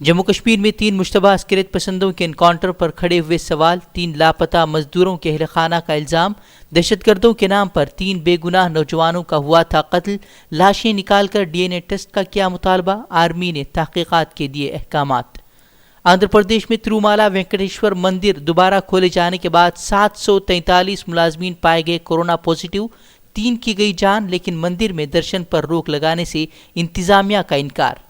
जम्मू कश्मीर में 3 मुश्तबा अस्करियत पसंदों के इनकाउंटर पर खड़े हुए सवाल, 3 लापता मजदूरों के अहल खाना का इल्ज़ाम, दहशतगर्दों के नाम पर 3 बेगुनाह नौजवानों का हुआ था कत्ल, लाशें निकाल कर DNA टेस्ट का किया मुतालबा, आर्मी ने तहकीकात के दिए अहकामात। आंध्र प्रदेश में तिरुमाला वेंकटेश्वर मंदिर दोबारा खोले जाने के बाद 743 मुलाजमीन पाए गए कोरोना पॉजिटिव, 3 की गई जान, लेकिन मंदिर में दर्शन पर रोक लगाने से इंतजामिया का इनकार।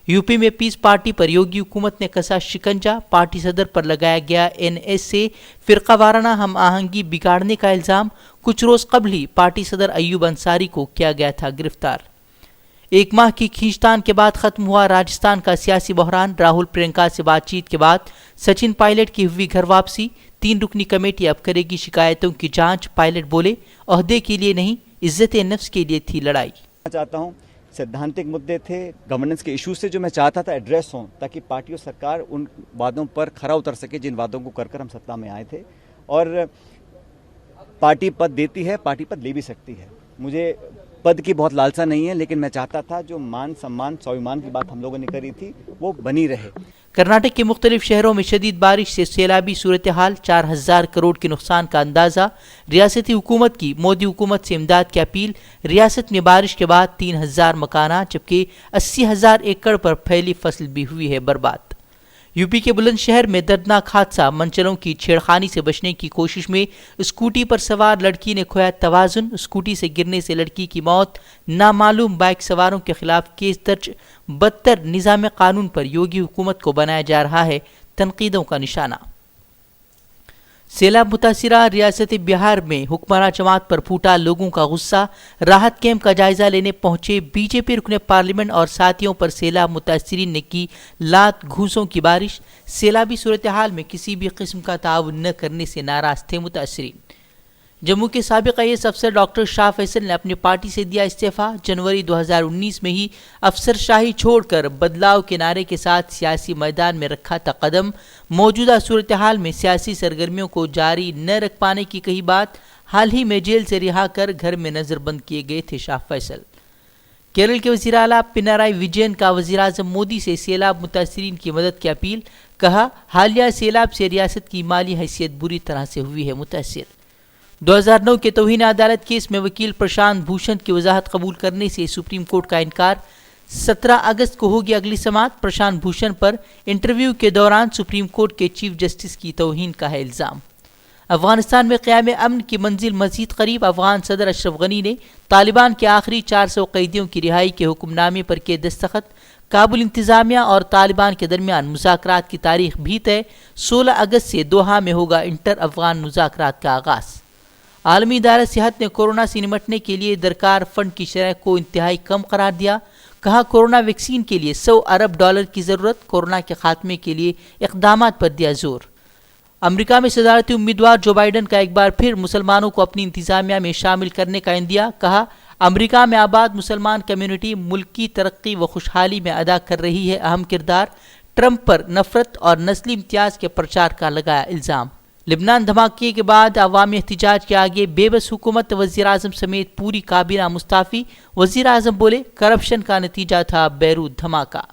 यूपी में पीस पार्टी पर योगी हुकूमत ने कसा शिकंजा, पार्टी सदर पर लगाया गया NS से फिरकावाराना हम आहंगी बिगाड़ने का इल्ज़ाम, कुछ रोज़ कबल ही पार्टी सदर अयूब अंसारी को किया गया था गिरफ्तार। 1 माह की खींचतान के बाद खत्म हुआ राजस्थान का सियासी बहरान, राहुल प्रियंका से बातचीत के बाद सचिन पायलट की हुई घर वापसी, 3 रुकनी कमेटी अब करेगी शिकायतों की जांच। पायलट बोले, ओहदे के लिए नहीं, इज्जत नफ्स के लिए थी लड़ाई। चाहता हूँ सैद्धांतिक मुद्दे थे, गवर्नेंस के इश्यूज से जो मैं चाहता था एड्रेस हों, ताकि पार्टी और सरकार उन वादों पर खरा उतर सके जिन वादों को कर हम सत्ता में आए थे। और पार्टी पद देती है, पार्टी पद ले भी सकती है। मुझे पद की बहुत लालसा नहीं है, लेकिन मैं चाहता था जो मान सम्मान स्वाभिमान की बात हम लोगों ने करी थी वो बनी रहे। कर्नाटक के मुख्तलिफ शहरों में शदीद बारिश से सैलाबी सूरत हाल, 4000 करोड़ के नुकसान का अंदाजा, रियासती हुकूमत की मोदी हुकूमत से इमदाद की अपील। रियासत में बारिश के बाद 3000 मकाना जबकि 80,000 एकड़ पर फैली फसल भी हुई है बर्बाद। यूपी के बुलंदशहर में दर्दनाक हादसा, मंचलों की छेड़खानी से बचने की कोशिश में स्कूटी पर सवार लड़की ने खोया तवाजुन, स्कूटी से गिरने से लड़की की मौत, नामालूम बाइक सवारों के खिलाफ केस दर्ज। बदतर निज़ाम कानून पर योगी हुकूमत को बनाया जा रहा है तनकीदों का निशाना। सैलाब मुतासिरा रियासत बिहार में हुक्मरां जमात पर फूटा लोगों का गुस्सा, राहत कैंप का जायजा लेने पहुंचे बीजेपी रुकने पार्लियामेंट और साथियों पर सैलाब मुतासिरीन ने की लात घूसों की बारिश। सैलाबी सूरत हाल में किसी भी किस्म का ताउन न करने से नाराज थे मुतासिरीन। जम्मू के साबिक IAS अफसर डॉक्टर शाह फैसल ने अपनी पार्टी से दिया इस्तीफा। जनवरी 2019 में ही अफसरशाही छोड़कर बदलाव के नारे के साथ सियासी मैदान में रखा था कदम। मौजूदा सूरत हाल में सियासी सरगर्मियों को जारी न रख पाने की कही बात, हाल ही में जेल से रिहा कर घर में नजरबंद किए गए थे शाह फैसल। केरल के वज़ीर आला पिनाराई विजयन का वज़ीर आज़म मोदी से सैलाब मुतासिरीन की मदद की अपील, कहा हालिया सैलाब से रियासत की माली हैसियत बुरी तरह से हुई है मुतासिर। 2009 के तौहीन अदालत केस में वकील प्रशांत भूषण की वजाहत कबूल करने से सुप्रीम कोर्ट का इनकार। 17 अगस्त को होगी अगली समाअत। प्रशांत भूषण पर इंटरव्यू के दौरान सुप्रीम कोर्ट के चीफ जस्टिस की तौहीन का है इल्ज़ाम। अफगानिस्तान में क़याम अमन की मंजिल मज़ीद करीब, अफगान सदर अशरफ गनी ने तालिबान के आखिरी 400 कैदियों की रिहाई के हुक्मनामे पर किए दस्तखत। काबुल इंतज़ामिया और तालिबान के दरमियान मुज़ाकरात की तारीख भी तय, 16 अगस्त से दोहा में होगा इंटर अफगान मुज़ाकरात का आगाज़। आलमी इदारा सेहत ने कोरोना से निपटने के लिए दरकार फंड की शरह को इंतहाई कम करार दिया। कहा कोरोना वैक्सीन के लिए $100 अरब की ज़रूरत, कोरोना के खात्मे के लिए इक़दामात पर दिया जोर। अमेरिका में सदारती उम्मीदवार जो बाइडन का एक बार फिर मुसलमानों को अपनी इंतजामिया में शामिल करने का इंदिया। कहा अमेरिका में आबाद मुसलमान कम्युनिटी मुल्क की तरक्की व खुशहाली में अदा कर रही है अहम किरदार। ट्रंप पर नफरत और नस्ली इम्तियाज़ के प्रचार का लगाया इल्ज़ाम। लिबनान धमाके के बाद अवामी एहतिजाज के आगे बेबस हुकूमत, वज़ीर आज़म समेत पूरी काबीना मुस्ताफ़ी। वज़ीर आज़म बोले करप्शन का नतीजा था बैरूत धमाका।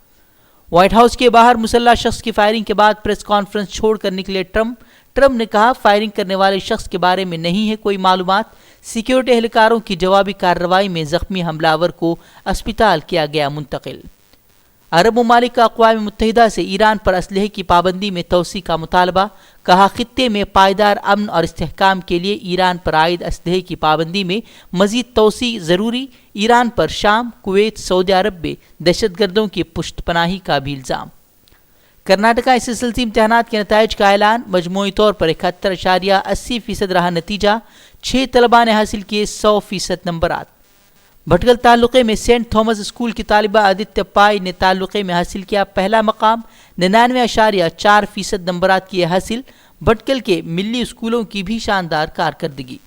व्हाइट हाउस के बाहर मुसल्लह शख्स की फायरिंग के बाद प्रेस कॉन्फ्रेंस छोड़कर निकले ट्रंप ने कहा फायरिंग करने वाले शख्स के बारे में नहीं है कोई मालूमात। सिक्योरिटी एहलकारों की जवाबी कार्रवाई में जख्मी हमलावर को अस्पताल किया गया मुंतकिल। अरब ममालिक का अक़वाम मुत्तहिदा से ईरान पर असलहे की पाबंदी में तोसी का मुतालबा। कहा खित्ते में पायदार अमन और इस्तेहकाम के लिए ईरान पर आयद असलहे की पाबंदी में मज़ीद तोसी ज़रूरी। ईरान पर शाम, कुवैत, सऊदी अरब में दहशतगर्दों की पुष्टपनाही का भी इल्ज़ाम। कर्नाटका SSLC इम्तहानात के नताइज का ऐलान, मजमूई तौर पर 71.80% रहा नतीजा। 6 तलबा ने हासिल किए 100% नंबरात। भटकल ताल्लुक़े में सेंट थॉमस स्कूल की तालिबा आदित्य पाई ने ताल्लुक़े में हासिल किया पहला मकाम, 99.4% नंबरात किए हासिल। भटकल के मिली स्कूलों की भी शानदार कारकर्दगी।